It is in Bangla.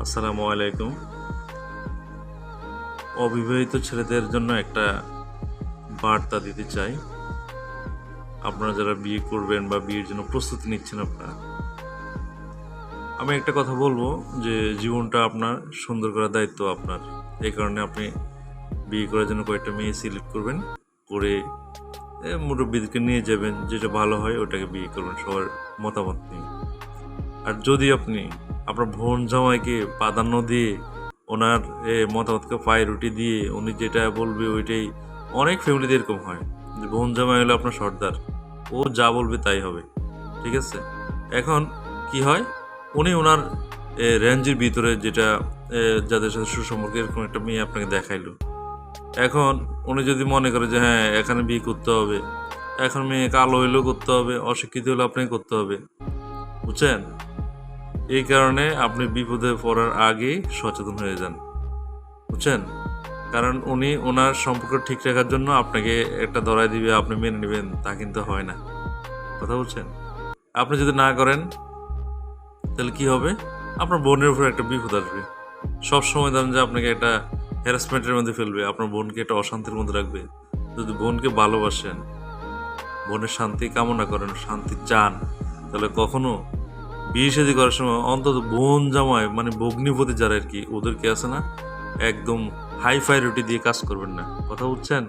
আসসালামু আলাইকুম। অবিবাহিত ছেলেদের জন্য একটা বার্তা দিতে চাই। আপনারা যারা বিয়ে করবেন বা বিয়ের জন্য প্রস্তুতি নিচ্ছেন আপনারা, আমি একটা কথা বলবো যে জীবনটা আপনার সুন্দর করার দায়িত্ব আপনার। এই কারণে আপনি বিয়ে করার জন্য কয়েকটা মেয়ে সিলেক্ট করবেন, করে মুরব্বিদেরকে নিয়ে যাবেন, যেটা ভালো হয় ওটাকে বিয়ে করবেন সবার মতামত নিয়ে। আর যদি আপনি আপনার বোন জামাইকে প্রাধান্য দিয়ে ওনার মতামতকে প্রায়োরিটি দিয়ে উনি যেটা বলবে ওইটাই, অনেক ফ্যামিলিতে এরকম হয় যে বোন জামাই হলো আপনার সর্দার, ও যা বলবে তাই হবে, ঠিক আছে। এখন কি হয়, উনি ওনার রেঞ্জের ভিতরে যেটা যাদের সাথে সুসম্পর্ক এরকম একটা মেয়ে আপনাকে দেখাইলো, এখন উনি যদি মনে করে যে হ্যাঁ এখানে বিয়ে করতে হবে, এখন মেয়ে কালো হইলেও করতে হবে, অশিক্ষিত হলেও আপনাকে করতে হবে, বুঝছেন। এই কারণে আপনি বিপদে পড়ার আগেই সচেতন হয়ে যান, বুঝছেন। কারণ উনি ওনার সম্পর্ক ঠিক রাখার জন্য আপনাকে একটা ধরায় দিবে, আপনি মেনে নেবেন, তা কিন্তু হয় না, কথা বলছেন। আপনি যদি না করেন তাহলে কি হবে, আপনার বোনের উপর একটা বিপদ আসবে। সবসময় ধরেন যে আপনাকে একটা হ্যারাসমেন্টের মধ্যে ফেলবে, আপনার বোনকে একটা অশান্তির মধ্যে রাখবে। যদি বোনকে ভালোবাসেন, বোনের শান্তি কামনা করেন, শান্তি চান, তাহলে কখনো বিয়ে শাদী করার সময় অন্তত বোন জামাই মানে ভগ্নিপতি যারা আর কি, ওদেরকে আছে না, একদম হাই ফাই রুটি দিয়ে কাজ করবেন না, কথা বুঝছেন।